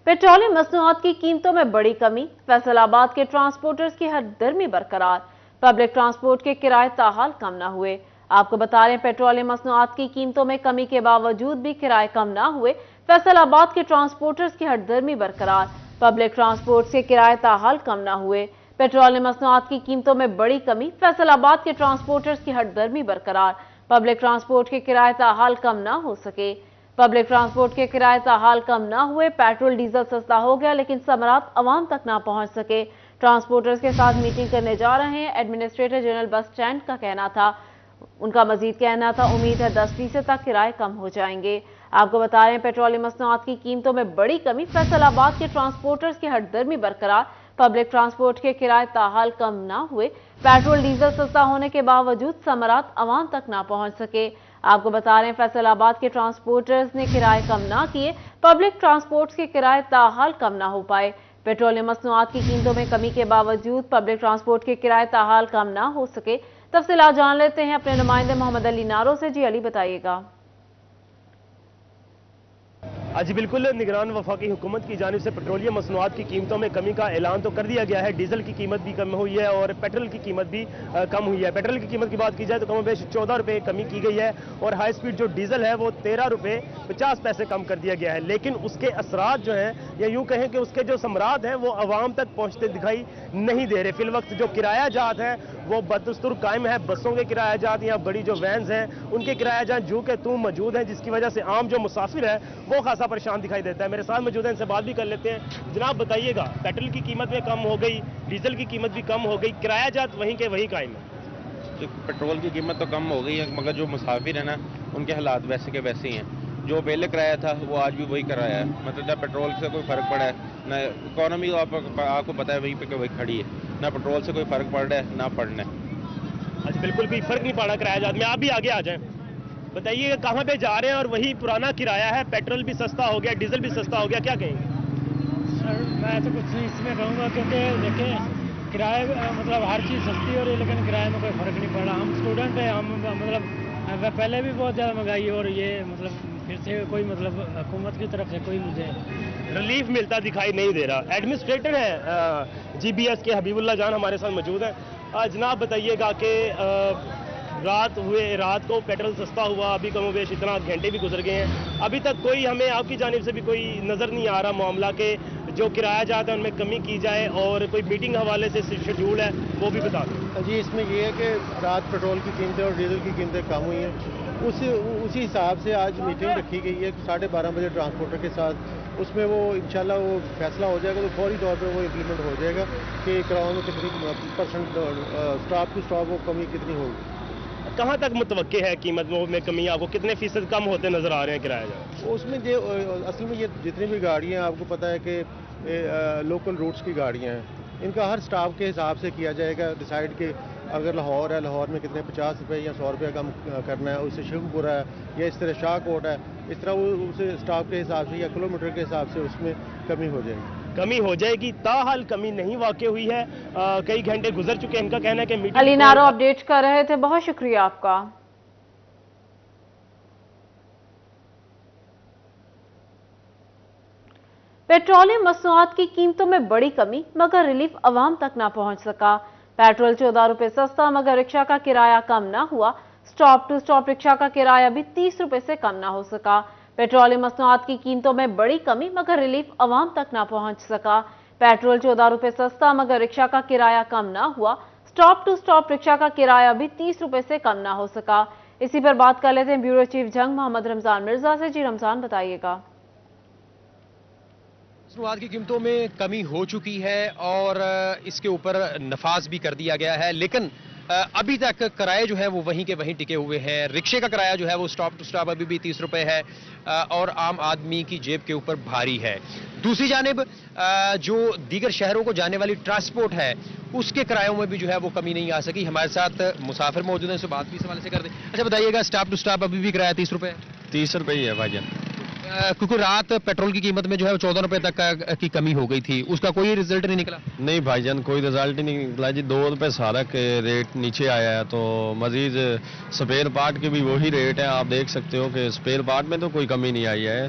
Petroleum मसनूआत की कीमतों में बड़ी कमी, फैसलाबाद के ट्रांसपोर्टर्स की हरदर्मी बरकरार, पब्लिक ट्रांसपोर्ट के किराए ताहाल कम न हुए। आपको बता रहे हैं, पेट्रोलियम मसनूआत की कीमतों में कमी के बावजूद भी किराए कम न हुए। फैसलाबाद के ट्रांसपोर्टर्स की हरदर्मी बरकरार, पब्लिक ट्रांसपोर्ट के किराए ताहाल कम न हुए। पेट्रोलियम मसनूआत की कीमतों में बड़ी कमी, फैसलाबाद के ट्रांसपोर्टर्स की हरदर्मी बरकरार, पब्लिक ट्रांसपोर्ट के किराए ताहाल कम न हो सके। पब्लिक ट्रांसपोर्ट के किराए ताहाल कम न हुए। पेट्रोल डीजल सस्ता हो गया, लेकिन समारात अवाम तक ना पहुंच सके। ट्रांसपोर्टर्स के साथ मीटिंग करने जा रहे हैं। एडमिनिस्ट्रेटर जनरल बस स्टैंड का कहना था, उनका मजीद कहना था, उम्मीद है 10% तक किराए कम हो जाएंगे। आपको बता रहे हैं, पेट्रोलियम मसनूआत की कीमतों में बड़ी कमी, फैसलाबाद के ट्रांसपोर्टर्स की हरदर्मी बरकरार, पब्लिक ट्रांसपोर्ट के किराए ताहाल कम न हुए। पेट्रोल डीजल सस्ता होने के बावजूद समारात अवाम तक ना पहुंच सके। आपको बता रहे हैं, फैसलाबाद के ट्रांसपोर्टर्स ने किराए कम ना किए, पब्लिक ट्रांसपोर्ट के किराए ताहाल कम ना हो पाए। पेट्रोलियम मसनूआत की कीमतों में कमी के बावजूद पब्लिक ट्रांसपोर्ट के किराए ताहाल कम ना हो सके। तफसीलात जान लेते हैं अपने नुमाइंदे मोहम्मद अली नारो से। जी अली, बताइएगा। जी बिल्कुल, निगरान वफाकी हुकूमत की जानिब से पेट्रोलियम मसनूआत की कीमतों में कमी का ऐलान तो कर दिया गया है। डीजल की कीमत भी कम हुई है और पेट्रोल की कीमत भी कम हुई है। पेट्रोल की कीमत की बात की जाए तो कम बेश 14 रुपये कमी की गई है और हाई स्पीड जो डीजल है वो 13 रुपये 50 पैसे कम कर दिया गया है। लेकिन उसके असरात जो हैं, या यूँ कहें कि उसके जो समरात हैं वो आवाम तक पहुँचते दिखाई नहीं दे रहे। फिल वक्त जो किराया जात है वो बदस्तूर कायम है। बसों के किराया जात या बड़ी जो वैन्स हैं उनके किराया जात जू के तू मौजूद हैं, जिसकी वजह से आम जो मुसाफिर है वो खासा परेशान दिखाई देता है। मेरे साथ मौजूद है, इनसे बात भी कर लेते हैं। जनाब बताइएगा, पेट्रोल की कीमत में कम हो गई, डीजल की कीमत भी कम हो गई, किराया जात वहीं के वहीं कायम है। जो पेट्रोल की कीमत तो कम हो गई है, मगर जो मुसाफिर है ना, उनके हालात वैसे के वैसे ही हैं। जो पहले किराया था वो आज भी वही किराया है। मतलब ना पेट्रोल से कोई फ़र्क पड़ा है, ना इकॉनमी आपको पता है वहीं पे वही खड़ी है, ना पेट्रोल से कोई फ़र्क पड़ रहा है ना पड़ना है। अच्छा, बिल्कुल भी फ़र्क नहीं पड़ा किराया जात में। आप भी आगे आ जाएं, बताइए कहाँ पे जा रहे हैं और वही पुराना किराया है, पेट्रोल भी सस्ता हो गया, डीजल भी सस्ता हो गया, क्या कहेंगे? सर मैं तो कुछ नहीं इसमें कहूँगा, क्योंकि देखिए किराए मतलब हर चीज़ सस्ती हो रही है, लेकिन किराए में कोई फ़र्क नहीं पड़ रहा। हम स्टूडेंट हैं, हम मतलब पहले भी बहुत ज़्यादा महंगाई और ये मतलब फिर से कोई मतलब हुकूमत की तरफ से कोई मुझे रिलीफ मिलता दिखाई नहीं दे रहा। एडमिनिस्ट्रेटर है जीबीएस के हबीबुल्लाह जान हमारे साथ मौजूद हैं। जनाब बताइएगा कि रात को पेट्रोल सस्ता हुआ, अभी कम बेश इतना घंटे भी गुजर गए हैं, अभी तक कोई हमें आपकी जानिब से भी कोई नज़र नहीं आ रहा मामला के जो किराया जाता है उनमें कमी की जाए, और कोई मीटिंग हवाले से शेड्यूल है वो भी बता दें। जी, इसमें ये है कि रात पेट्रोल की कीमतें और डीजल की कीमतें कम हुई हैं, उसी हिसाब से आज मीटिंग रखी गई है 12:30 बजे ट्रांसपोर्टर के साथ। उसमें वो इंशाल्लाह वो फैसला हो जाएगा, तो फौरी तौर पे वो इम्प्लीमेंट हो जाएगा कि किराओं में कितनी परसेंट स्टॉप टू स्टॉप वो कमी कितनी होगी। कहाँ तक मुतवक्के है कीमत में कमी? आपको कितने फीसद कम होते नजर आ रहे हैं किराया जा? उसमें जो असल में ये जितनी भी गाड़ियाँ, आपको पता है कि लोकल रूट्स की गाड़ियाँ हैं, इनका हर स्टाफ के हिसाब से किया जाएगा डिसाइड कि अगर लाहौर है, लाहौर में कितने 50 रुपये या 100 रुपये कम करना है, उससे शिवपुरा है या इस तरह शाहकोट है, इस तरह वो उसे स्टाफ के हिसाब से या किलोमीटर के हिसाब से उसमें कमी हो जाएगी। ताहाल कमी नहीं वाक़ई हुई है। कई घंटे गुजर चुके हैं। इनका कहना है कि मीटिंग अली नारो अपडेट कर रहे थे, बहुत शुक्रिया आपका। पेट्रोलियम मसनूआत की कीमतों में बड़ी कमी, मगर रिलीफ अवाम तक ना पहुंच सका। पेट्रोल 14 रुपये सस्ता, मगर रिक्शा का किराया कम ना हुआ। स्टॉप टू स्टॉप रिक्शा का किराया भी 30 रुपये से कम ना हो सका। पेट्रोलियम मसनूआत की कीमतों में बड़ी कमी, मगर रिलीफ अवाम तक ना पहुंच सका। पेट्रोल 14 रुपये सस्ता, मगर रिक्शा का किराया कम ना हुआ। स्टॉप टू स्टॉप रिक्शा का किराया भी 30 रुपये से कम ना हो सका। इसी पर बात कर लेते हैं ब्यूरो चीफ जंग मोहम्मद रमजान मिर्जा से। जी रमजान, बताइएगा। मसनूआत की कीमतों में कमी हो चुकी है और इसके ऊपर नफाज भी कर दिया गया है, लेकिन अभी तक किराए जो है वो वहीं के वहीं टिके हुए हैं। रिक्शे का किराया जो है वो स्टॉप टू स्टॉप अभी भी 30 रुपये है और आम आदमी की जेब के ऊपर भारी है। दूसरी जानिब जो दीगर शहरों को जाने वाली ट्रांसपोर्ट है उसके किरायों में भी जो है वो कमी नहीं आ सकी। हमारे साथ मुसाफिर मौजूद हैं, बात भी इस हवाले से कर दें। अच्छा बताइएगा, स्टॉप टू स्टॉप अभी भी किराया 30 रुपये है? 30 रुपये ही है भाईजान। क्योंकि रात पेट्रोल की कीमत में जो है 14 रुपए तक की कमी हो गई थी, उसका कोई रिजल्ट नहीं निकला? नहीं भाईजान, कोई रिजल्ट ही नहीं निकला जी। 2 रुपये सारा के रेट नीचे आया है, तो मजीद स्पेयर पार्ट के भी वही रेट है। आप देख सकते हो कि स्पेयर पार्ट में तो कोई कमी नहीं आई है।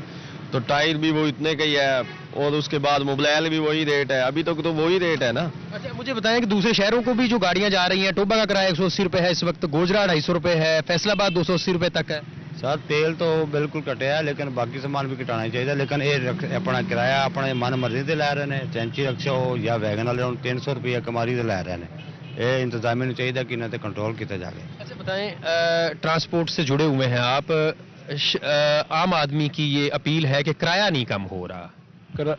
तो टायर भी वो इतने का ही है और उसके बाद मोबाइल भी वही रेट है, अभी तक तो वही रेट है ना। अच्छा मुझे बताएं कि दूसरे शहरों को भी जो गाड़ियां जा रही हैं, टोबा का किराया 180 रुपए है इस वक्त, गोजरा 250 रुपए है, फैसलाबाद 280 रुपए तक है। सर तेल तो बिल्कुल घटिया है, लेकिन बाकी सामान भी घटाना चाहिए, लेकिन ये अपना किराया अपने मन मर्जी से लै रहे हैं। चैंची रक्शा हो या वैगन वाले 300 रुपया कमारी से लै रहे हैं। ये इंतजामिया ਨੂੰ ਚਾਹੀਦਾ कि इन्हें कंट्रोल किया जाए। अच्छा बताएं, ट्रांसपोर्ट से जुड़े हुए हैं आप, आम आदमी की ये अपील है कि किराया नहीं कम हो रहा।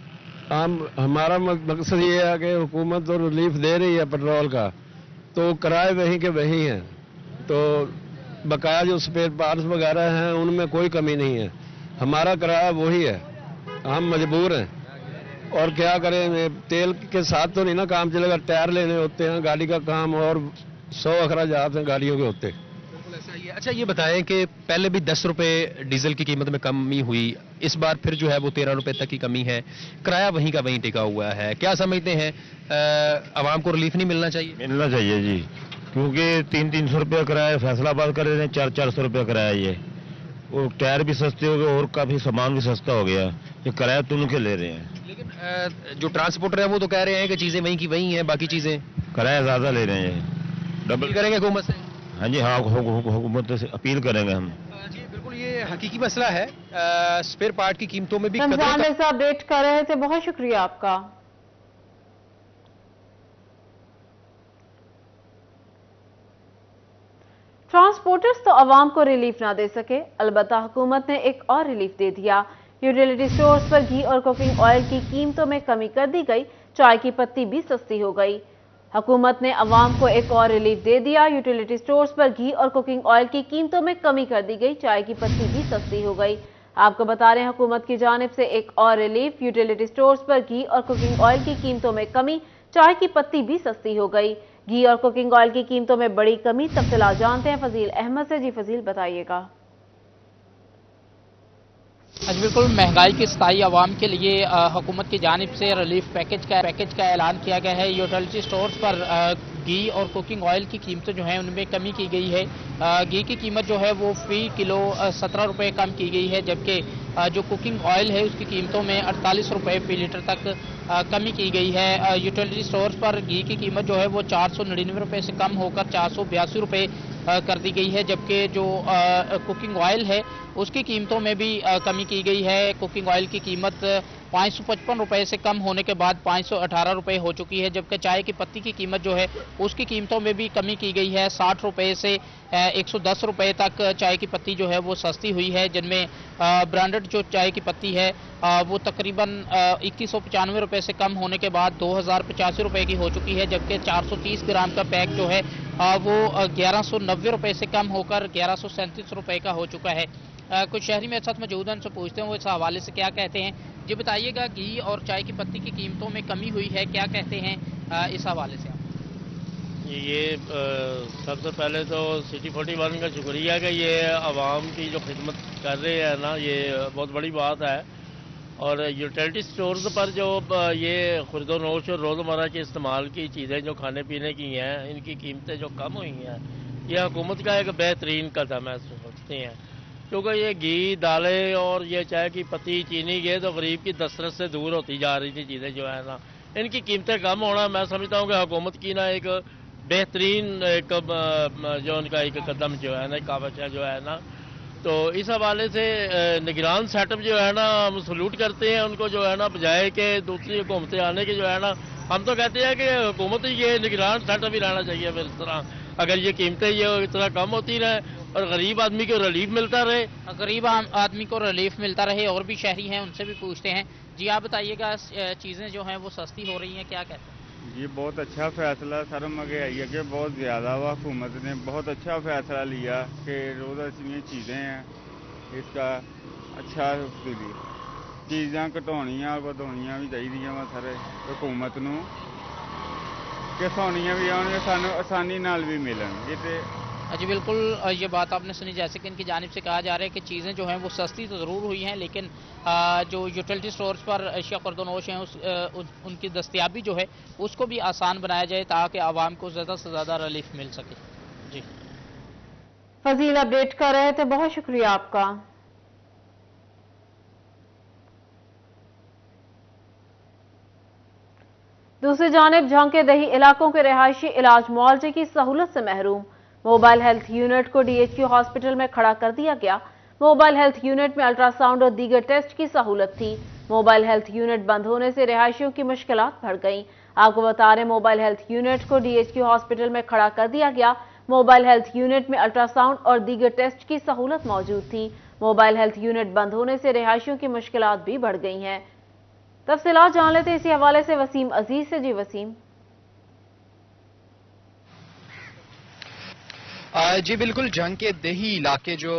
हमारा मकसद ये है कि हुकूमत तो रिलीफ दे रही है पेट्रोल का, तो किराए वहीं के वहीं हैं, तो बकाया जो स्पेयर पार्ट्स वगैरह हैं उनमें कोई कमी नहीं है। हमारा किराया वही है, हम मजबूर हैं और क्या करें, तेल के साथ तो नहीं ना काम चलेगा। टायर लेने होते हैं, गाड़ी का काम और 100 अखराजात हैं गाड़ियों के होते। ऐसा ही है। अच्छा ये बताएं कि पहले भी 10 रुपए डीजल की कीमत में कमी हुई, इस बार फिर जो है वो 13 रुपए तक की कमी है, किराया वहीं का वहीं टिका हुआ है। क्या समझते हैं, आवाम को रिलीफ नहीं मिलना चाहिए? मिलना चाहिए जी, क्योंकि 300 रुपया किराया फैसलाबाद कर रहे हैं, 400 रुपया किराया ये, वो टायर भी सस्ते हो गए और काफी सामान भी सस्ता हो गया, ये किराया तुम के ले रहे हैं। लेकिन जो ट्रांसपोर्टर है वो तो कह रहे हैं कि चीजें वहीं की वहीं हैं, बाकी चीजें किराया ज्यादा ले रहे हैं, डबल करेंगे हुकूमत से। हाँ जी, हाँ हुकूमत से अपील करेंगे हम। जी बिल्कुल, ये हकीकी मसला है। स्पेयर पार्ट की कीमतों में भी रमजान मिर्जा अपडेट कर रहे थे, बहुत शुक्रिया आपका। ट्रांसपोर्टर्स तो आवाम को रिलीफ ना दे सके, अलबत्ता हुकूमत ने एक और रिलीफ दे दिया। यूटिलिटी स्टोर्स पर घी और कुकिंग ऑयल की कीमतों में कमी कर दी गई, चाय की पत्ती भी सस्ती हो गई। हुकूमत ने अवाम को एक और रिलीफ दे दिया। यूटिलिटी स्टोर्स पर घी और कुकिंग ऑयल की कीमतों में कमी कर दी गई, चाय की पत्ती भी सस्ती हो गई। आपको बता रहे हैं हुकूमत की जानिब से एक और रिलीफ। यूटिलिटी स्टोर्स पर घी और कुकिंग ऑयल की कीमतों में कमी, चाय की पत्ती भी सस्ती हो गई। घी और कुकिंग ऑयल की कीमतों में बड़ी कमी, तफसीलात जानते हैं फजील अहमद से। जी फजील बताइएगा। आज बिल्कुल महंगाई की स्थायी आवाम के लिए हुकूमत की जानिब से रिलीफ पैकेज का ऐलान किया गया है। यूटिलिटी स्टोर्स पर घी और कुकिंग ऑयल की कीमतें जो हैं उनमें कमी की गई है। घी की कीमत जो है वो फी किलो 17 रुपये कम की गई है, जबकि जो कुकिंग ऑयल है उसकी कीमतों में 48 रुपये फी लीटर तक कमी की गई है। यूटिलिटी स्टोर्स पर घी की कीमत जो है वो 499 रुपये से कम होकर 482 रुपये कर दी गई है, जबकि जो कुकिंग ऑयल है उसकी कीमतों में भी कमी की गई है। कुकिंग ऑयल की कीमत 555 रुपये से कम होने के बाद 518 रुपये हो चुकी है, जबकि चाय की पत्ती की कीमत जो है उसकी कीमतों में भी कमी की गई है। 60 रुपये से 110 रुपये तक चाय की पत्ती जो है वो सस्ती हुई है, जिनमें ब्रांडेड जो चाय की पत्ती है वो तकरीबन 2195 रुपये से कम होने के बाद 2085 रुपये की हो चुकी है, जबकि 430 ग्राम का पैक जो है वो 1190 रुपये से कम होकर 1137 रुपये का हो चुका है। कुछ शहरी मेरे साथ मौजूद हैं, उनसे पूछते हैं वो इस हवाले से क्या कहते हैं। जी बताइएगा, घी और चाय की पत्ती की कीमतों में कमी हुई है, क्या कहते हैं इस हवाले से आप? ये सबसे पहले तो सिटी 41 का शुक्रिया कि ये आवाम की जो खिदमत कर रहे हैं ना, ये बहुत बड़ी बात है। और यूटिलिटी स्टोर्स पर जो ये खुर्दो नोश और रोज़मर्रा के इस्तेमाल की चीज़ें जो खाने पीने की हैं, इनकी कीमतें जो कम हुई हैं, ये हुकूमत का एक बेहतरीन कदम है सोचते हैं, क्योंकि ये घी, दालें और ये चाय की पत्ती, चीनी, ये तो गरीब की दस्तरस से दूर होती जा रही थी चीज़ें जो है ना, इनकी कीमतें कम होना मैं समझता हूँ कि हुकूमत की ना एक बेहतरीन एक जो उनका एक कदम जो है ना, कावश है जो है ना, तो इस हवाले से निगरान सेटअप जो है ना हम सलूट करते हैं उनको, जो है ना बजाय के दूसरी हुकूमतें आने के जो है ना, हम तो कहते हैं कि हुकूमत ये निगरान सेटअप ही रहना चाहिए। फिर इस तरह अगर ये कीमतें ये इस तरह कम होती रहे और गरीब आदमी को रिलीफ मिलता रहे, गरीब आदमी को रिलीफ मिलता रहे। और भी शहरी हैं, उनसे भी पूछते हैं। जी आप बताइएगा, चीज़ें जो हैं वो सस्ती हो रही हैं, क्या कहते हैं? ये बहुत अच्छा फैसला सर, महंगाई के बहुत ज़्यादा हुआ, हुकूमत ने बहुत अच्छा फैसला लिया कि रोज़ ऐसी चीज़ें हैं, इसका अच्छा चीज़ां घटाउणियां वधाउणियां भी चाहिए वा सर हुकूमत नूं, कि सौणियां भी आउणगियां, सानूं आसानी नाल भी मिलन। जी बिल्कुल, ये बात आपने सुनी, जैसे कि इनकी जानिब से कहा जा रहा है कि चीज़ें जो हैं वो सस्ती तो ज़रूर हुई हैं, लेकिन जो यूटिलिटी स्टोर्स पर अशिया खुर्दोनोश हैं उनकी दस्तियाबी जो है उसको भी आसान बनाया जाए ताकि आवाम को ज़्यादा से ज़्यादा रिलीफ मिल सके। जी फजील अपडेट कर रहे थे, बहुत शुक्रिया आपका। दूसरी जानिब झांके दही इलाकों के रिहायशी इलाज मुआवजे की सहूलत से महरूम। मोबाइल हेल्थ यूनिट को डीएचक्यू हॉस्पिटल में खड़ा कर दिया गया। मोबाइल हेल्थ यूनिट में अल्ट्रासाउंड और दीगर टेस्ट की सहूलत थी। मोबाइल हेल्थ यूनिट बंद होने से रिहायशियों की मुश्किलात बढ़ गईं। आपको बता रहे मोबाइल हेल्थ यूनिट को डीएचक्यू हॉस्पिटल में खड़ा कर दिया गया। मोबाइल हेल्थ यूनिट में अल्ट्रासाउंड और दीगर टेस्ट की सहूलत मौजूद थी। मोबाइल हेल्थ यूनिट बंद होने से रिहायशियों की मुश्किलात भी बढ़ गई हैं। तफसीलात जान लेते हैं इसी हवाले से वसीम अजीज से। जी वसीम। जी बिल्कुल, जंग के दही इलाके जो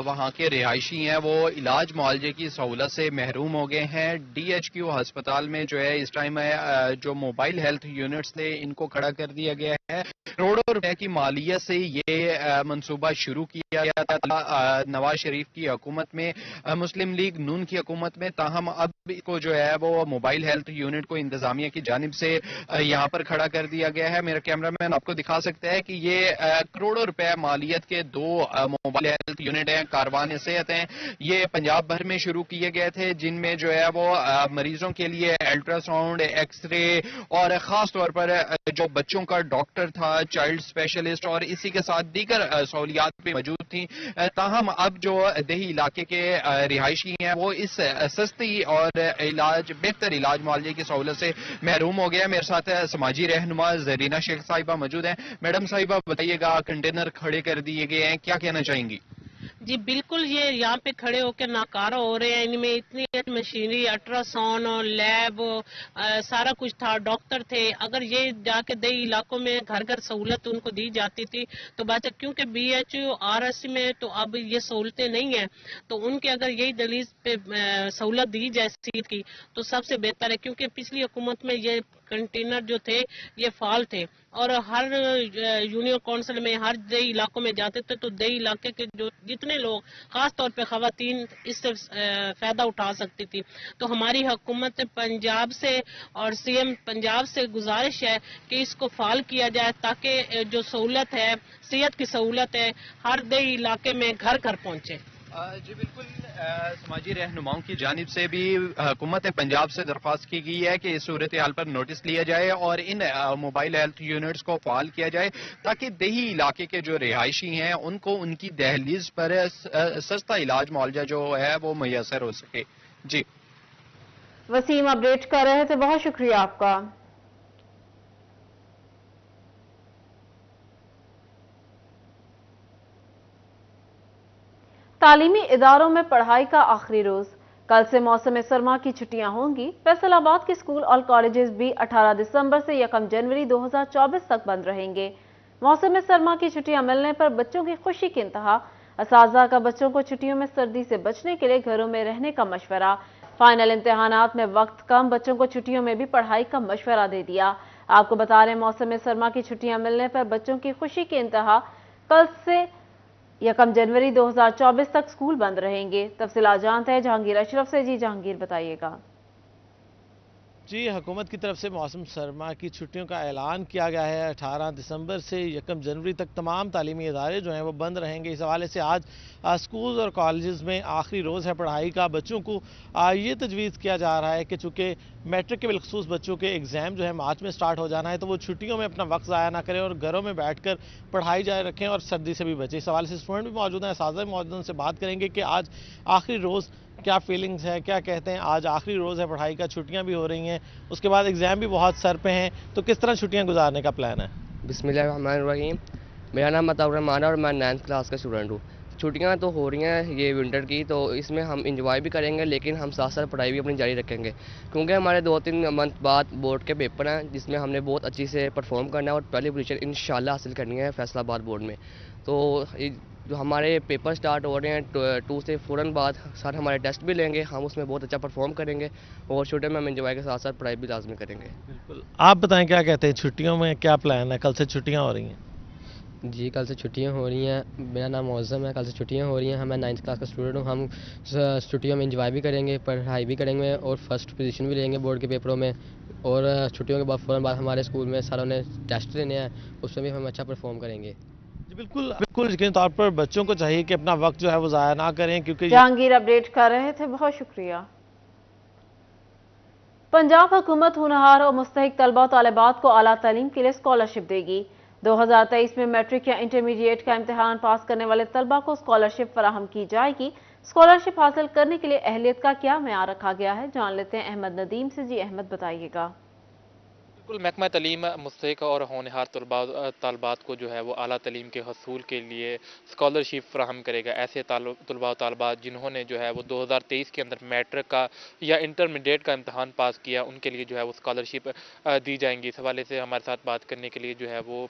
वहाँ के रिहायशी हैं वो इलाज मुआवजे की सहूलत से महरूम हो गए हैं। डीएचक्यू अस्पताल में जो है इस टाइम जो मोबाइल हेल्थ यूनिट्स थे इनको खड़ा कर दिया गया है। करोड़ों रुपए की मालियत से ये मंसूबा शुरू किया गया था नवाज शरीफ की हुकूमत में, मुस्लिम लीग नून की हुकूमत में। ताहम अब को जो है वो मोबाइल हेल्थ यूनिट को इंतजामिया की जानिब से यहाँ पर खड़ा कर दिया गया है। मेरा कैमरामैन आपको दिखा सकता है कि ये करोड़ों रुपए मालियत के दो मोबाइल हेल्थ यूनिट हैं, कारवान सेहत हैं। ये पंजाब भर में शुरू किए गए थे, जिनमें जो है वो मरीजों के लिए अल्ट्रासाउंड, एक्सरे और खास तौर पर जो बच्चों का डॉक्टर था, चाइल्ड स्पेशलिस्ट और इसी के साथ दीगर सहूलियात भी मौजूद थी। ताहम अब जो दही इलाके के रिहायशी हैं वो इस सस्ती और बेहतर इलाज मुआवजे की सहूलत से महरूम हो गया। मेरे साथ समाजी रहनुमा जरीना शेख साहिबा मौजूद हैं। मैडम साहिबा बताइएगा, कंटेनर खड़े कर दिए गए हैं, क्या कहना चाहेंगी? जी बिल्कुल, ये यहाँ पे खड़े होकर नाकारा हो रहे हैं। इनमें इतनी मशीनरी, अल्ट्रासाउंड और लैब सारा कुछ था, डॉक्टर थे। अगर ये जाके दही इलाकों में घर घर सहूलत उनको दी जाती थी तो बात है, क्योंकि बीएचयू आरएससी में तो अब ये सहूलतें नहीं है, तो उनके अगर यही दलील पे सहूलत दी जाए सीट की तो सबसे बेहतर है। क्योंकि पिछली हुकूमत में ये कंटेनर जो थे ये फाल थे और हर यूनियन काउंसिल में हर दही इलाकों में जाते थे तो दही इलाके के जो जितने लोग, खास तौर पे खवातीन, इससे फायदा उठा सकती थी। तो हमारी हुकूमत पंजाब से और सीएम पंजाब से गुजारिश है कि इसको फाल किया जाए ताकि जो सहूलत है, सेहत की सहूलत है, हर दही इलाके में घर घर पहुंचे। जी बिल्कुल, समाजी रहनुमाओं की जानिब से भी हुकूमत पंजाब से दरख्वास्त की गई है कि इस सूरत हाल पर नोटिस लिया जाए और इन मोबाइल हेल्थ यूनिट्स को फाल किया जाए ताकि दही इलाके के जो रिहायशी हैं उनको उनकी दहलीज पर सस्ता इलाज मुआवजा जो है वो मैसर हो सके। जी वसीम अपडेट कर रहे थे, बहुत शुक्रिया आपका। तालीमी इदारों में पढ़ाई का आखिरी रोज। कल से मौसम सरमा की छुट्टियां होंगी। फैसलाबाद के स्कूल और कॉलेजेस भी 18 दिसंबर से 1 जनवरी 2024 तक बंद रहेंगे। मौसम सरमा की छुट्टियां मिलने पर बच्चों की खुशी की इंतहा। असातिज़ा का बच्चों को छुट्टियों में सर्दी से बचने के लिए घरों में रहने का मशवरा। फाइनल इम्तिहानात में वक्त कम, बच्चों को छुट्टियों में भी पढ़ाई का मशवरा दे दिया। आपको बता रहे मौसम सरमा की छुट्टियां मिलने पर बच्चों की खुशी की इंतहा। कल से 1 जनवरी 2024 तक स्कूल बंद रहेंगे। तफसीलात जानते हैं जहांगीर अशरफ से। जी जहांगीर बताइएगा। जी, हुकूमत की तरफ से मौसम सरमा की छुट्टियों का ऐलान किया गया है। 18 दिसंबर से 1 जनवरी तक तमाम तालीमी इदारे जो हैं वो बंद रहेंगे। इस हवाले से आज स्कूल और कॉलेजेस में आखिरी रोज़ है पढ़ाई का। बच्चों को ये तजवीज़ किया जा रहा है कि चूँकि मैट्रिक के बिलखसूस बच्चों के एग्ज़ाम जो है मार्च में स्टार्ट हो जाना है तो वो छुट्टियों में अपना वक्त ज़ाया ना करें और घरों में बैठ कर पढ़ाई जारी रखें और सर्दी से भी बचें। इस हवाले से स्टूडेंट भी मौजूद हैं, असातिज़ा भी मौजूद हैं, उनसे बात करेंगे कि आज आखिरी रोज़ क्या फीलिंग्स है, क्या कहते हैं। आज आखिरी रोज़ है पढ़ाई का, छुट्टियां भी हो रही हैं, उसके बाद एग्ज़ाम भी बहुत सर पे हैं, तो किस तरह छुट्टियां गुजारने का प्लान है? बिस्मिल्लाहिर्रहमानिर्रहीम। मेरा नाम अताउर रहमान है और मैं 9th क्लास का स्टूडेंट हूँ। छुट्टियां तो हो रही हैं ये विंटर की, तो इसमें हम इंजॉय भी करेंगे लेकिन हम साथ साथ पढ़ाई भी अपनी जारी रखेंगे क्योंकि हमारे 2-3 मंथ बाद बोर्ड के पेपर हैं जिसमें हमने बहुत अच्छी से परफॉर्म करना है और पहली पोजीशन इंशाल्लाह हासिल करनी है फैसलाबाद बोर्ड में। तो जो हमारे पेपर स्टार्ट हो रहे हैं 2 से फ़ौरन बाद सर हमारे टेस्ट भी लेंगे, हम उसमें बहुत अच्छा परफॉर्म करेंगे और छुट्टियों में हम इंजॉय के साथ साथ पढ़ाई भी लाजमी करेंगे। बिल्कुल, आप बताएं क्या कहते हैं, छुट्टियों में क्या प्लान है? कल से छुट्टियां हो रही हैं। जी, कल से छुट्टियां हो रही हैं। मेरा नाम मौज़म है। कल से छुट्टियां हो रही हैं। मैं 9th क्लास का स्टूडेंट हूँ। हम छुट्टियों में इंजॉय भी करेंगे, पढ़ाई भी करेंगे और फर्स्ट पोजीशन भी लेंगे बोर्ड के पेपरों में। और छुट्टियों के बाद फ़ौरन बाद हमारे स्कूल में सारों ने टेस्ट लेने हैं, उसमें भी हम अच्छा परफॉर्म करेंगे। बिल्कुल बिल्कुल, यकीनी तौर पर बच्चों को चाहिए कि अपना वक्त जो है वो ज़ाया ना करें क्योंकि जहांगीर अपडेट कर रहे थे, बहुत शुक्रिया। पंजाब हुकूमत होनहार और मुस्तहिक तलबा और तालिबात को आला तालीम के लिए स्कॉलरशिप देगी। 2023 में मैट्रिक या इंटरमीडिएट का इम्तिहान पास करने वाले तलबा को स्कॉलरशिप फराहम की जाएगी। स्कॉलरशिप हासिल करने के लिए अहलियत का क्या मेयार रखा गया है, जान लेते हैं अहमद नदीम से। जी अहमद, बताइएगा। बिल्कुल, महकमा तालीम मुस्तहिक और होनहार तालबात को जो है वो आला तालीम के हसूल के लिए स्कॉलरशिप फराहम करेगा। ऐसे तलबा तालबात जिन्होंने जो है वो 2023 के अंदर मैट्रिक का या इंटरमीडिएट का इम्तहान पास किया, उनके लिए जो है वो स्कॉलरशिप दी जाएंगी। इस हवाले से हमारे साथ बात करने के लिए जो है वो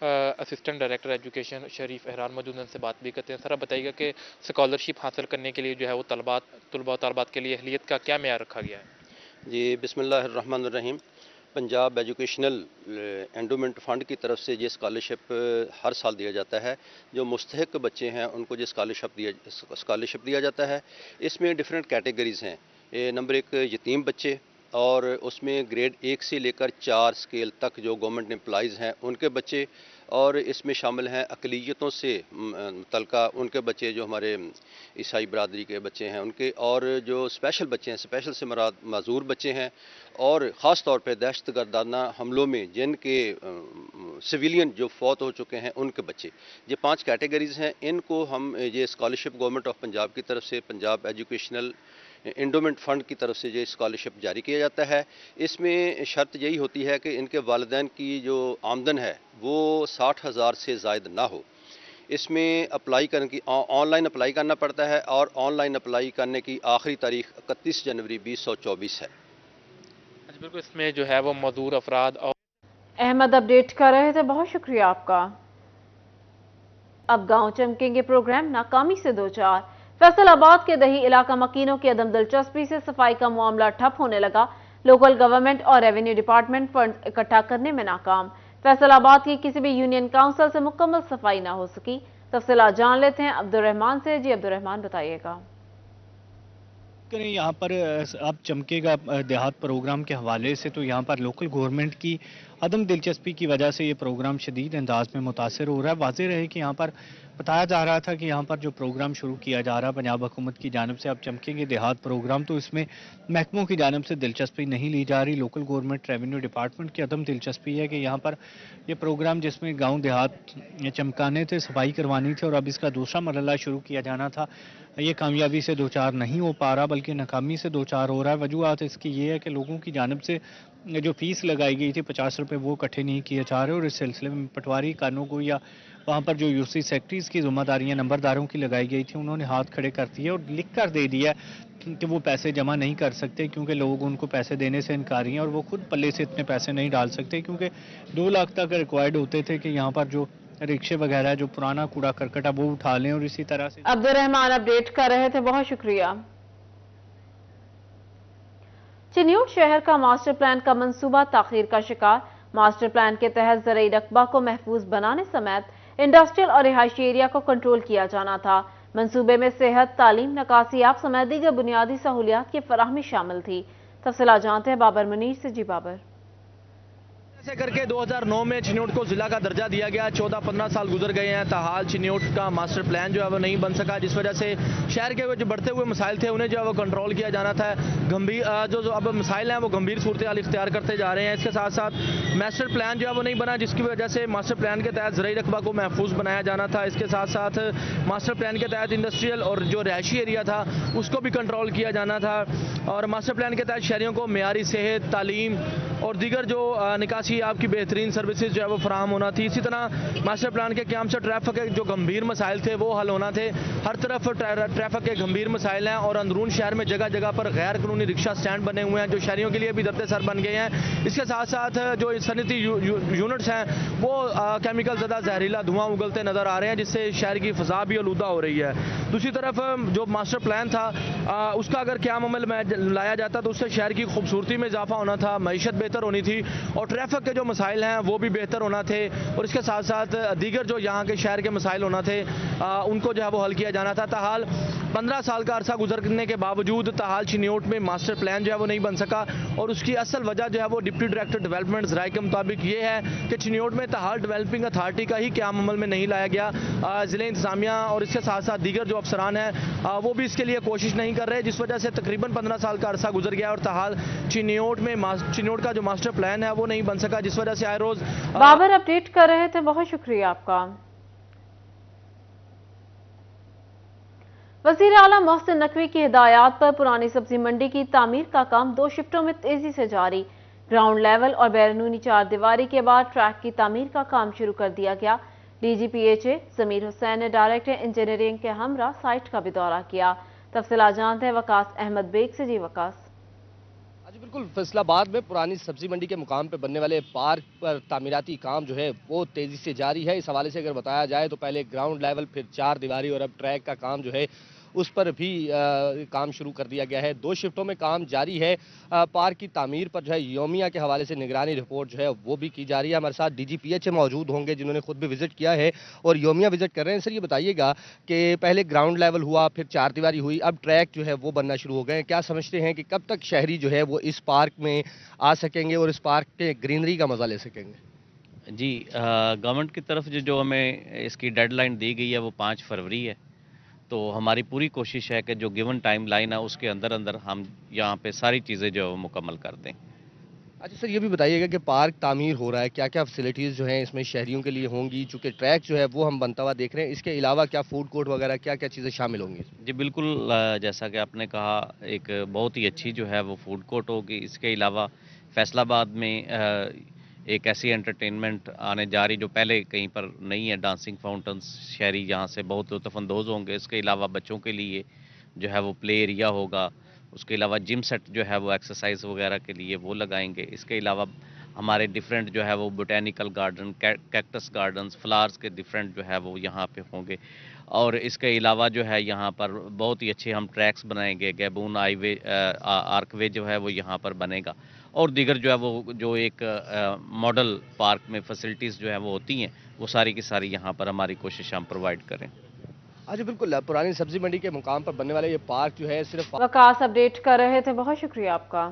असिस्टेंट डायरेक्टर एजुकेशन शरीफ एहरान मौजूद हैं, उनसे बात भी करते हैं। सर, आप बताइएगा कि स्कॉलरशिप हासिल करने के लिए जो है वो तलबा तालबात के लिए अहलियत का क्या मेयार रखा गया है? जी, बिस्मिल्लाहिर्रहमानिर्रहीम। पंजाब एजुकेशनल एंडोमेंट फ़ंड की तरफ से ये स्कॉलरशिप हर साल दिया जाता है। जो मुस्तहिक बच्चे हैं उनको ये स्कॉलरशिप दिया जाता है। इसमें डिफरेंट कैटेगरीज़ हैं। नंबर 1 यतीम बच्चे, और उसमें ग्रेड 1 से लेकर 4 स्केल तक जो गवर्नमेंट एम्प्लॉइज़ हैं उनके बच्चे, और इसमें शामिल हैं अक़लियतों से मुतल्लिका उनके बच्चे, जो हमारे ईसाई बरादरी के बच्चे हैं उनके, और जो स्पेशल बच्चे हैं, स्पेशल से मुराद माजूर बच्चे हैं, और ख़ास तौर पे दहशतगर्दाना हमलों में जिनके सिविलियन जो फौत हो चुके हैं उनके बच्चे। ये 5 कैटेगरीज़ हैं। इनको हम ये स्कॉलरशिप गवर्नमेंट ऑफ पंजाब की तरफ से, पंजाब एजुकेशनल एंडोमेंट फ़ंड की तरफ से ये स्कॉलरशिप जारी किया जाता है। इसमें शर्त यही होती है कि इनके वालिदैन की जो आमदन है वो 60,000 से ज़ायद ना हो। इसमें अप्लाई करने की ऑनलाइन अप्लाई करना पड़ता है, और ऑनलाइन अप्लाई करने की आखिरी तारीख 31 जनवरी 2024 है। बिल्कुल, इसमें जो है वो मजदूर अफराद और अहमद अपडेट कर रहे थे, बहुत शुक्रिया आपका। अब गांव चमकेंगे प्रोग्राम नाकामी से 2-4। फैसलाबाद के दही इलाका मकीनों की अदम दिलचस्पी से सफाई का मामला ठप होने लगा। लोकल गवर्नमेंट और रेवेन्यू डिपार्टमेंट फंड इकट्ठा करने में नाकाम। फैसलाबाद की किसी भी यूनियन काउंसिल से मुकम्मल सफाई ना हो सकी। तफसीलात जान लेते हैं अब्दुर्रहमान से। जी अब्दुर्रहमान, बताइएगा। यहाँ पर अब चमकेगा देहात प्रोग्राम के हवाले से, तो यहाँ पर लोकल गवर्नमेंट की अदम दिलचस्पी की वजह से ये प्रोग्राम शदीद अंदाज में मुतासर हो रहा है। वाज़ेह रहे कि यहाँ पर बताया जा रहा था कि यहाँ पर जो प्रोग्राम शुरू किया जा रहा है पंजाब हुकूमत की जानिब से, अब चमकेंगे देहात प्रोग्राम, तो इसमें महकमों की जानिब से दिलचस्पी नहीं ली जा रही। लोकल गवर्नमेंट रेवेन्यू डिपार्टमेंट की अदम दिलचस्पी है कि यहाँ पर ये प्रोग्राम जिसमें गाँव देहात चमकाने थे, सफाई करवानी थी, और अब इसका दूसरा मरहला शुरू किया जाना था, ये कामयाबी से 2-4 नहीं हो पा रहा, बल्कि नाकामी से 2-4 हो रहा है। वजूहत इसकी ये है कि लोगों की जानिब से जो फीस लगाई गई थी 50 रुपये, वो इकट्ठे नहीं किए जा रहे, और इस सिलसिले में पटवारी कानों को या वहाँ पर जो यूसी सेक्रेटरीज की जिम्मेदारियाँ नंबरदारों की लगाई गई थी, उन्होंने हाथ खड़े कर दिए और लिख कर दे दिया कि वो पैसे जमा नहीं कर सकते, क्योंकि लोग उनको पैसे देने से इनकारी हैं, और वो खुद पल्ले से इतने पैसे नहीं डाल सकते, क्योंकि 2 लाख तक रिक्वायर्ड होते थे कि यहाँ पर जो रिक्शे वगैरह जो पुराना कूड़ा करकट है वो उठा लें। और इसी तरह से अब्दुर्रहमान अपडेट कर रहे थे, बहुत शुक्रिया। चिन्यूट शहर का मास्टर प्लान का मंसूबा ताखीर का शिकार। मास्टर प्लान के तहत ज़रई रकबा को महफूज बनाने समेत इंडस्ट्रियल और रिहायशी एरिया को कंट्रोल किया जाना था। मंसूबे में सेहत, तालीम, नकासियाब समेत दीगर बुनियादी सहूलियात की फराहमी शामिल थी। तफसीलात जानते हैं बाबर मुनीर से। जी बाबर। ऐसे करके 2009 में चिन्यूट को जिला का दर्जा दिया गया। 14-15 साल गुजर गए हैं, ताहाल चिन्यूट का मास्टर प्लान जो है वो नहीं बन सका, जिस वजह से शहर के जो बढ़ते हुए मसाइल थे उन्हें जो है वो कंट्रोल किया जाना था। गंभीर जो अब मसाइल हैं वो गंभीर सूरत हाल इख्तियार करते जा रहे हैं। इसके साथ साथ मास्टर प्लान जो है वो नहीं बना, जिसकी वजह से मास्टर प्लान के तहत ज़रई रकबा को महफूज बनाया जाना था। इसके साथ साथ मास्टर प्लान के तहत इंडस्ट्रियल और जो रहायशी एरिया था उसको भी कंट्रोल किया जाना था, और मास्टर प्लान के तहत शहरियों को मेयारी सेहत, तालीम और दीगर जो निकासी आपकी बेहतरीन सर्विसेज जो है वो फराहम होना थी। इसी तरह मास्टर प्लान के क़याम से ट्रैफिक के जो गंभीर मसाइल थे वो हल होना थे। हर तरफ ट्रैफिक के गंभीर मसाइल हैं, और अंदरून शहर में जगह जगह पर गैर कानूनी रिक्शा स्टैंड बने हुए हैं जो शहरियों के लिए भी दर्द सर बन गए हैं। इसके साथ साथ जो सनती यूनिट्स हैं वो केमिकल ज़दा जहरीला धुआं उगलते नज़र आ रहे हैं, जिससे शहर की फ़ज़ा भी आलूदा हो रही है। दूसरी तरफ जो मास्टर प्लान था उसका अगर क़याम अमल में लाया जाता तो उससे शहर की खूबसूरती में इजाफा होना था, मईशत बेहतर होनी थी, और ट्रैफिक के जो मसाइल हैं वो भी बेहतर होना थे, और इसके साथ साथ दीगर जो यहाँ के शहर के मसाइल होना थे उनको जो है वो हल किया जाना था। ताहाल 15 साल का अरसा गुजरने के बावजूद ताहाल चिन्योट में मास्टर प्लान जो है वो नहीं बन सका, और उसकी असल वजह जो है वो डिप्टी डायरेक्टर डेवलपमेंट ज़राए के मुताबिक ये है कि चिन्योट में ताहाल डेवलपिंग अथॉरिटी का ही क़याम अमल में नहीं लाया गया। ज़िले इंतज़ामिया और इसके साथ साथ दीगर जो अफसरान हैं वो भी इसके लिए कोशिश नहीं कर रहे, जिस वजह से तकरीबन 15 साल का अरसा गुजर गया और ताहाल चिन्योट का जो मास्टर प्लान है वो नहीं बन सका, जिस वजह से आए रोज बाबर अपडेट कर रहे थे, बहुत शुक्रिया आपका। वज़ीर आला मोहसिन नकवी की हिदायत पर पुरानी सब्जी मंडी की तामीर का काम 2 शिफ्टों में तेजी से जारी। ग्राउंड लेवल और बैरूनी 4 दीवारी के बाद ट्रैक की तामीर का काम शुरू कर दिया गया। DGPHA ज़मीर हुसैन ने डायरेक्टर इंजीनियरिंग के हमरा साइट का भी दौरा किया। तफसीलात जानते हैं वकास अहमद बेग से। जी वकास। बिल्कुल, फैसलाबाद में पुरानी सब्जी मंडी के मुकाम पर बनने वाले पार्क पर तामीराती काम जो है वो तेजी से जारी है। इस हवाले से अगर बताया जाए तो पहले ग्राउंड लेवल, फिर 4 दीवारी और अब ट्रैक का काम जो है उस पर भी काम शुरू कर दिया गया है। 2 शिफ्टों में काम जारी है। पार्क की तामीर पर जो है योमिया के हवाले से निगरानी रिपोर्ट जो है वो भी की जा रही है। हमारे साथ DGPHA मौजूद होंगे जिन्होंने खुद भी विजिट किया है और योमिया विजिट कर रहे हैं। सर ये बताइएगा कि पहले ग्राउंड लेवल हुआ, फिर 4 दीवारी हुई, अब ट्रैक जो है वो बनना शुरू हो गए। क्या समझते हैं कि कब तक शहरी जो है वो इस पार्क में आ सकेंगे और इस पार्क के ग्रीनरी का मजा ले सकेंगे? जी, गवर्नमेंट की तरफ जो हमें इसकी डेडलाइन दी गई है वो 5 फरवरी है। तो हमारी पूरी कोशिश है कि जो गिवन टाइम लाइन है उसके अंदर अंदर हम यहाँ पे सारी चीज़ें जो है वो मुकम्मल कर दें। अच्छा सर, ये भी बताइएगा कि पार्क तामीर हो रहा है, क्या क्या फैसिलिटीज़ जो हैं इसमें शहरियों के लिए होंगी? चूँकि ट्रैक जो है वो हम बनता हुआ देख रहे हैं, इसके अलावा क्या फूड कोर्ट वगैरह क्या क्या चीज़ें शामिल होंगी? जी बिल्कुल, जैसा कि आपने कहा एक बहुत ही अच्छी जो है वो फूड कोर्ट होगी। इसके अलावा फैसलाबाद में एक ऐसी एंटरटेनमेंट आने जा रही जो पहले कहीं पर नहीं है। डांसिंग फाउंटेन्स शहरी यहाँ से बहुत लुत्फ़अंदोज़ होंगे। इसके अलावा बच्चों के लिए जो है वो प्ले एरिया होगा। उसके अलावा जिम सेट जो है वो एक्सरसाइज वगैरह के लिए वो लगाएंगे। इसके अलावा हमारे डिफरेंट जो है वो botanical garden, cactus gardens, flowers के डिफरेंट जो है वो यहाँ पे होंगे। और इसके अलावा जो है यहाँ पर बहुत ही अच्छे हम ट्रैक्स बनाएंगे। गैबून हाईवे आर्कवे जो है वो यहाँ पर बनेगा और दीगर जो है वो जो एक मॉडल पार्क में फैसिलिटीज़ जो है वो होती हैं वो सारी की सारी यहाँ पर हमारी कोशिश हम प्रोवाइड करें। अच्छा बिल्कुल, पुरानी सब्जी मंडी के मुकाम पर बनने वाले ये पार्क जो है सिर्फ वकास अपडेट कर रहे थे, बहुत शुक्रिया आपका।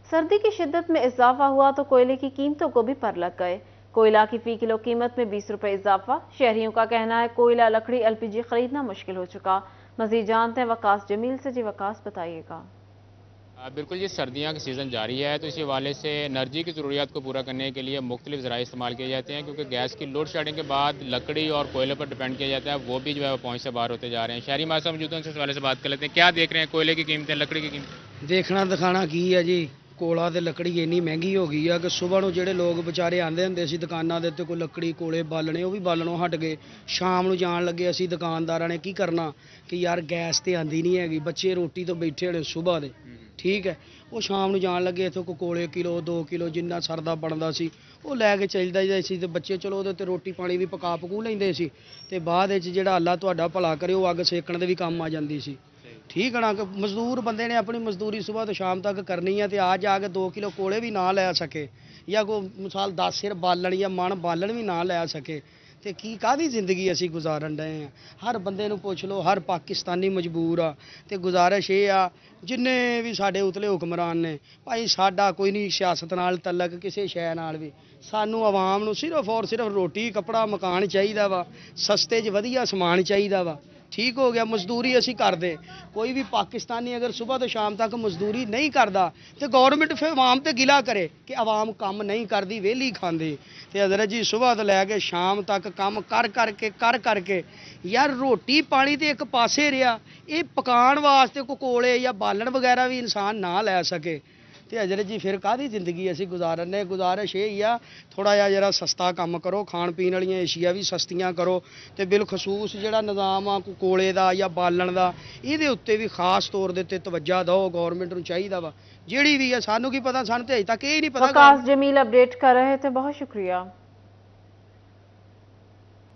सर्दी की शिद्दत में इजाफा हुआ तो कोयले की कीमतों को भी पर लग गए। कोयला की फी किलो कीमत में 20 रुपए इजाफा। शहरियों का कहना है कोयला, लकड़ी, LPG खरीदना मुश्किल हो चुका। मजीद जानते हैं वकास जमील से। जी वकास बताइएगा। बिल्कुल, ये सर्दियाँ का सीज़न जारी है तो इसी हवाले से एनर्जी की ज़रूरियात को पूरा करने के लिए मुख्तलिफ ज़राए इस्तेमाल किए जाते हैं, क्योंकि गैस की लोड शेडिंग के बाद लकड़ी और कोयले पर डिपेंड किया जाता है, वो भी जो है पहुँच से बाहर होते जा रहे हैं। शहरी मासा मौजूद हैं, उनसे इस हवाले से बात कर लेते हैं। क्या देख रहे हैं कोयले की कीमतें, लकड़ी की कीमतें? देखना दिखाना की है जी, कोला ਤੇ ਲੱਕੜੀ ਇੰਨੀ ਮਹਿੰਗੀ ਹੋ ਗਈ ਆ ਕਿ ਸਵੇਰ ਨੂੰ ਜਿਹੜੇ ਲੋਕ ਵਿਚਾਰੇ ਆਂਦੇ ਹੁੰਦੇ ਸੀ ਦੁਕਾਨਾਂ ਦੇ ਉੱਤੇ ਕੋਈ ਲੱਕੜੀ ਕੋਲੇ ਬਾਲਣੇ, ਉਹ ਵੀ ਬਾਲਣੋਂ ਹਟ ਗਏ। ਸ਼ਾਮ ਨੂੰ ਜਾਣ ਲੱਗੇ ਅਸੀਂ ਦੁਕਾਨਦਾਰਾਂ ਨੇ ਕੀ ਕਰਨਾ ਕਿ ਯਾਰ ਗੈਸ ਤੇ ਆਂਦੀ ਨਹੀਂ ਹੈਗੀ, ਬੱਚੇ ਰੋਟੀ ਤੋਂ ਬੈਠੇ ਹੋਣੇ ਸਵੇਰ ਦੇ, ਠੀਕ ਹੈ। ਉਹ ਸ਼ਾਮ ਨੂੰ ਜਾਣ ਲੱਗੇ ਇੱਥੋਂ ਕੋ ਕੋਲੇ ਕਿਲੋ 2 ਕਿਲੋ ਜਿੰਨਾ ਸਰਦਾ ਬਣਦਾ ਸੀ ਉਹ ਲੈ ਕੇ ਚੱਲਦਾ ਜਾਂਦਾ ਸੀ ਤੇ ਬੱਚੇ ਚਲੋ ਉਹਦੇ ਤੇ ਰੋਟੀ ਪਾਣੀ ਵੀ ਪਕਾ ਪਕੂ ਲੈਂਦੇ ਸੀ ਤੇ ਬਾਅਦ ਵਿੱਚ ਜਿਹੜਾ ਅੱਲਾ ਤੁਹਾਡਾ ਭਲਾ ਕਰੇ ਉਹ ਅੱਗ ਸੇਕਣ ਦੇ ਵੀ ਕੰਮ ਆ ਜਾਂਦੀ ਸੀ। ਠੀਕ ਹੈ ਨਾ, ਕਿ ਮਜ਼ਦੂਰ ਬੰਦੇ ਨੇ ਆਪਣੀ ਮਜ਼ਦੂਰੀ ਸਵੇਰ ਤੋਂ ਸ਼ਾਮ ਤੱਕ ਕਰਨੀ ਹੈ ਤੇ ਆ ਜਾ ਕੇ 2 ਕਿਲੋ ਕੋਲੇ ਵੀ ਨਾ ਲੈ ਸਕੇ ਜਾਂ ਕੋਈ ਮਿਸਾਲ 10 ਸਿਰ ਬਾਲਣ ਜਾਂ ਮਣ ਬਾਲਣ ਵੀ ਨਾ ਲੈ ਸਕੇ ਤੇ ਕੀ ਕਾਹਦੀ ਜ਼ਿੰਦਗੀ ਅਸੀਂ ਗੁਜ਼ਾਰਨ ਡਏ ਆ। ਹਰ ਬੰਦੇ ਨੂੰ ਪੁੱਛ ਲਓ, ਹਰ ਪਾਕਿਸਤਾਨੀ ਮਜਬੂਰ ਆ ਤੇ ਗੁਜ਼ਾਰਿਸ਼ ਇਹ ਆ ਜਿੰਨੇ ਵੀ ਸਾਡੇ ਉਤਲੇ ਹੁਕਮਰਾਨ ਨੇ ਭਾਈ, ਸਾਡਾ ਕੋਈ ਨਹੀਂ ਸਿਆਸਤ ਨਾਲ ਤਲਕ ਕਿਸੇ ਸ਼ੈ ਨਾਲ ਵੀ, ਸਾਨੂੰ ਆਵਾਮ ਨੂੰ ਸਿਰਫ ਔਰ ਸਿਰਫ ਰੋਟੀ ਕੱਪੜਾ ਮਕਾਨ ਚਾਹੀਦਾ ਵਾ, ਸਸਤੇ 'ਚ ਵਧੀਆ ਸਮਾਨ ਚਾਹੀਦਾ ਵਾ। ठीक हो गया, मजदूरी असी करते, कोई भी पाकिस्तानी अगर सुबह तो शाम तक मजदूरी नहीं करता तो गौरमेंट फिर आवाम ते गिला करे कि आवाम काम नहीं करती, वेली खाती। तो हजरत जी सुबह तो लैके शाम तक काम कर करके यार रोटी पानी तो एक पासे रहा, ये पकाने वास्ते कोई कोले या बालन वगैरह भी इंसान ना लै सके तो हजरत जी फिर काहदी जिंदगी असी गुजारने। गुजारिश यही आ थोड़ा जिहा जरा सस्ता काम करो, खाण पीण वालियां एशिया भी सस्तियां करो तो बिलखसूस जिहड़ा निज़ाम आ कोले दा या बालन दा इहदे उत्ते भी खास तौर दे उत्ते तवज्जो दो, गौरमेंट नूं चाहीदा वा। जिहड़ी भी है सानूं की पता, सानूं ते अजे तक ये नहीं पता। वकास जमील अपडेट कर रहे थे, बहुत शुक्रिया।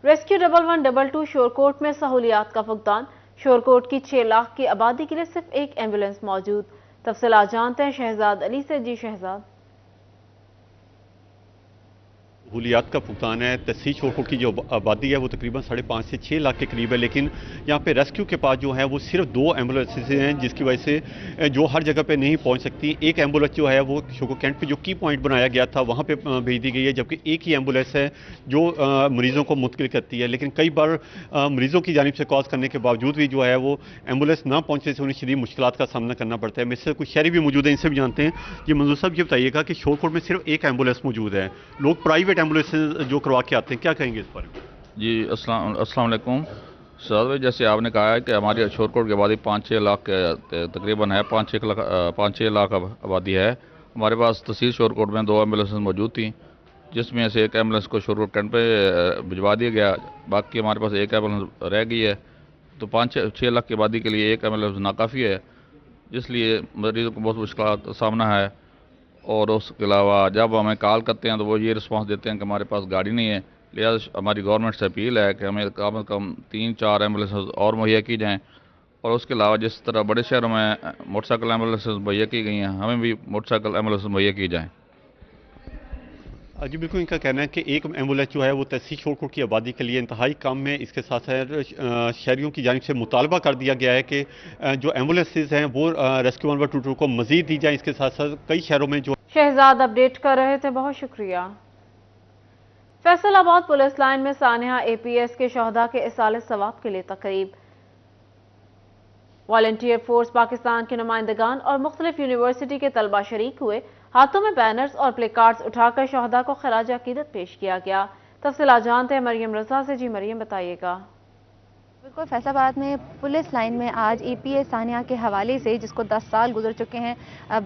रेस्क्यू 1122 शोरकोट में सहूलियात का फुकदान। शोरकोट की 6 लाख की आबादी के लिए सिर्फ एक एम्बुलेंस मौजूद। तफसीलात जानते हैं शहजाद अली से। जी शहजाद। सहूलियात का भुगतान है। तहसील शोरकोट की जो आबादी है वो तकरीबन 5.5 से 6 लाख के करीब है, लेकिन यहाँ पे रेस्क्यू के पास जो है वो सिर्फ 2 एम्बुलेंसेज हैं, जिसकी वजह से जो हर जगह पे नहीं पहुँच सकती। एक एम्बुलेंस जो है वो शोरकोट कैंट पे जो की पॉइंट बनाया गया था वहाँ पे भेज दी गई है, जबकि एक ही एम्बुलेंस है जो मरीज़ों को मुंतकिल करती है। लेकिन कई बार मरीज़ों की जानिब से कॉल करने के बावजूद भी जो है वो एम्बुलेंस ना पहुँचने से उन्हें शदीद मुश्किलात का सामना करना पड़ता है। मेरे से कुछ शहरी भी मौजूद हैं, इनसे भी जानते हैं। ये मंजूर साहब ये बताइएगा कि शोरकोट में सिर्फ एक एम्बुलेंस मौजूद है, लोग प्राइवेट एम्बुलेंस जो करवा के आते हैं, क्या कहेंगे इस पर? जी अस्सलाम वालेकुम सर भाई, जैसे आपने कहा है कि हमारी शोरकोट की आबादी 5-6 लाख के तकरीबन है, 5-6 लाख आबादी है। हमारे पास तहसील शोरकोट में 2 एम्बुलेंस मौजूद थी, जिसमें से एक एम्बुलेंस को शोरकोट कैंट पे भिजवा दिया गया, बाकी हमारे पास एक एम्बुलेंस रह गई है। तो 5-6 लाख की आबादी के लिए एक एम्बुलेंस नाकाफ़ी है, इसलिए मरीज़ों को बहुत मुश्किल का सामना है। और उसके अलावा जब हमें कॉल करते हैं तो वो ये रिस्पांस देते हैं कि हमारे पास गाड़ी नहीं है। लिहाजा हमारी गवर्नमेंट से अपील है कि हमें कम से कम 3-4 एम्बुलेंस और मुहैया की जाएँ। और उसके अलावा जिस तरह बड़े शहरों में मोटरसाइकिल एम्बुलेंस मुहैया की गई हैं, हमें भी मोटरसाइकिल एम्बुलेंस मुहैया की जाएँ। जी बिल्कुल, इनका कहना है कि एक एम्बुलेंस जो है वो तहसील शोरकोट की आबादी के लिए इंतहाई कम है। इसके साथ साथ शहरियों की जानिब से मुतालबा कर दिया गया है कि जो एम्बुलेंसेज हैं वो रेस्क्यू 112 को मजीद दी जाए। इसके साथ साथ कई शहरों में जो शहजाद अपडेट कर रहे थे, बहुत शुक्रिया। फैसलाबाद पुलिस लाइन में सानिया APS के शहदा के इसाले सवाब के लिए तकरीब। वॉलंटियर फोर्स पाकिस्तान के नुमाइंदगान और मुख्तलिफ यूनिवर्सिटी के तलबा शरीक हुए। हाथों में बैनर्स और प्ले कार्ड्स उठाकर शहदा को खराज अकीदत पेश किया गया। तफसीलात जानते हैं मरियम रजा से। जी मरियम, बताइएगा। बिल्कुल, फैसलाबाद में पुलिस लाइन में आज APS सानिया के हवाले से, जिसको 10 साल गुजर चुके हैं,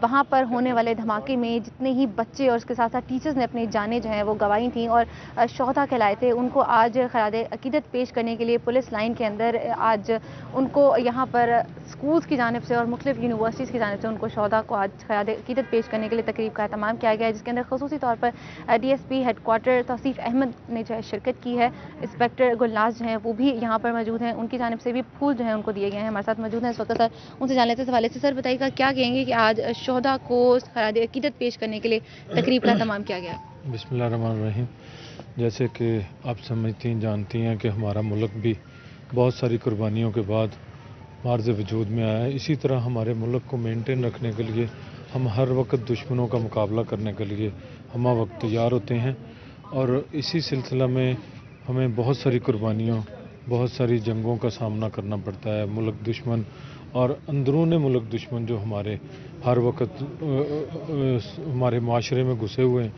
वहाँ पर होने वाले धमाके में जितने ही बच्चे और उसके साथ साथ टीचर्स ने अपनी जानें जो हैं वो गंवाई थी और शोहदा कहलाए थे, उनको आज खराज अकीदत पेश करने के लिए पुलिस लाइन के अंदर आज उनको यहाँ पर स्कूल्स की जानिब से और मुख्तलिफ यूनिवर्सिटीज़ की जानिब से उनको शोहदा को आज खराज अकीदत पेश करने के लिए तकरीब का एहतमाम किया गया है, जिसके अंदर खसूसी तौर पर DSP हेडक्वार्टर तौसीफ अहमद ने जो है शिरकत की है। इंस्पेक्टर गुलनाज जो हैं वो भी यहाँ पर मौजूद हैं, उनकी जानिब से भी फूल जो है उनको दिए गए हैं। हमारे साथ मौजूद हैं इस वक्त, सर उनसे जान लेते हैं इस हवाले से। सर बताइएगा, क्या कहेंगे कि आज शोहदा को खराज अकीदत पेश करने के लिए तकरीब का तमाम किया गया? बिस्मिल्लाहिर्रहमानिर्रहीम। जैसे कि आप समझती जानती हैं कि हमारा मुल्क भी बहुत सारी कुर्बानियों के बाद मार्ज़ वजूद में आया है। इसी तरह हमारे मुल्क को मेंटेन रखने के लिए हम हर वक्त दुश्मनों का मुकाबला करने के लिए हम वक्त तैयार होते हैं, और इसी सिलसिला में हमें बहुत सारी कुर्बानियों, बहुत सारी जंगों का सामना करना पड़ता है। मुल्क दुश्मन और अंदरून मुल्क दुश्मन जो हमारे हर वक्त हमारे माशरे में घुसे हुए हैं,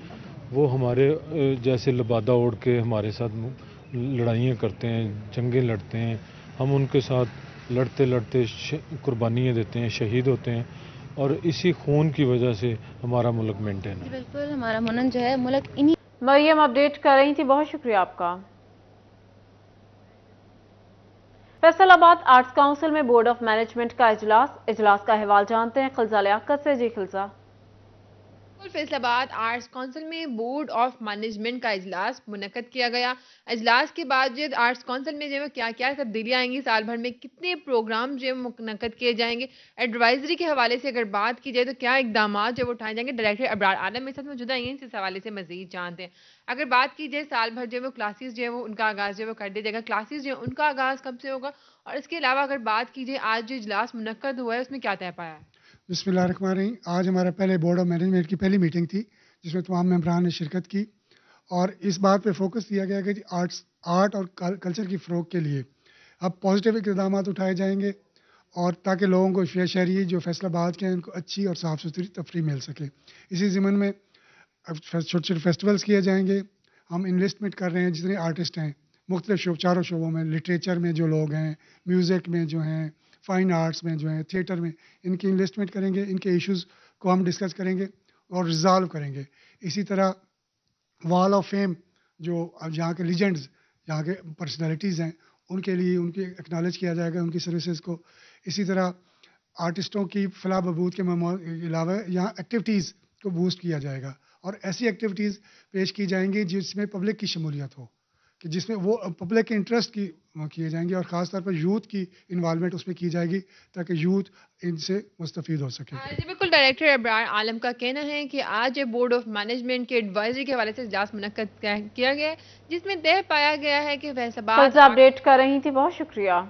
वो हमारे जैसे लबादा ओढ़ के हमारे साथ लड़ाइयाँ करते हैं, जंगें लड़ते हैं। हम उनके साथ लड़ते लड़ते कुर्बानियाँ देते हैं, शहीद होते हैं, और इसी खून की वजह से हमारा मुल्क मेंटेन है। बिल्कुल, हमारा मुनन जो है मुल्क इन्हीं। मरियम अपडेट कर रही थी, बहुत शुक्रिया आपका। फैसलाबाद आर्ट्स काउंसिल में बोर्ड ऑफ मैनेजमेंट का इजलास का अहवाल जानते हैं खिलजा लियाकत से। जी खिलजा। फैसलाबाद आर्ट्स काउंसिल में बोर्ड ऑफ मैनेजमेंट का इजलास मुनक्कद किया गया। इजलास के बाद जो आर्ट्स काउंसिल में जो क्या क्या तब्दीलियाँ आएंगी, साल भर में कितने प्रोग्राम जो मुनक्कद किए जाएंगे, एडवाइजरी के हवाले से अगर बात की जाए तो क्या इकदाम जो उठाए जाएंगे, डायरेक्टर अबरार आलम मेरे साथ मौजूद हैं, इस हवाले से मजीद जानते हैं। अगर बात की जाए साल भर जो वो क्लासेस जो है वो उनका आगाज़ जो वो कर दिया जाएगा, क्लासेस जो उनका आगाज़ कब से होगा, और इसके अलावा अगर बात की जाए आज जो इजलास मुनक्कद हुआ है उसमें क्या तय पाया है? बिस्मिल्लाहिर्रहमानिर्रहीम। आज हमारा पहले बोर्ड ऑफ मैनेजमेंट की पहली मीटिंग थी, जिसमें तमाम मेंबरान ने शिरकत की, और इस बात पे फोकस दिया गया कि आर्ट और कल्चर की फ़रोग के लिए अब पॉजिटिव इक़दाम उठाए जाएंगे, और ताकि लोगों को शहरी जो फैसलाबाद के हैं उनको अच्छी और साफ़ सुथरी तफरीह मिल सके। इसी ज़िमन में अब छोटे छोटे फेस्टिवल्स किए जाएंगे। हम इन्वेस्टमेंट कर रहे हैं, जितने आर्टिस्ट हैं मुख्तलिफ चारों शोबों में, लिटरेचर में जो लोग हैं, म्यूज़िक में जो हैं, फ़ाइन आर्ट्स में जो है, थिएटर में, इनकी इन्वेस्टमेंट करेंगे, इनके इश्यूज़ को हम डिस्कस करेंगे और रिजॉल्व करेंगे। इसी तरह वॉल ऑफ फेम जो यहाँ के लीजेंड्स, यहाँ के पर्सनैलिटीज़ हैं, उनके लिए उनकी एक्नॉलेज किया जाएगा, उनकी सर्विसेज को। इसी तरह आर्टिस्टों की फलाह बहबूद के अलावा यहाँ एक्टिविटीज़ को बूस्ट किया जाएगा, और ऐसी एक्टिविटीज़ पेश की जाएंगी जिसमें पब्लिक की शमूलियत हो, کہ جس میں وہ پبلک کے انٹرسٹ کی کیے جائیں گے اور خاص طور پر یوتھ کی انوالومنٹ اس میں کی جائے گی تاکہ یوتھ ان سے مستفید ہو سکے. جی بالکل، ڈائریکٹر ابرار عالم کا کہنا ہے کہ آج بورڈ آف مینجمنٹ کے ایڈوائزری کے حوالے سے اجلاس منعقد کیا گیا ہے جس میں طے پایا گیا ہے کہ فیصل آباد اپڈیٹ کر رہی تھی، بہت شکریہ.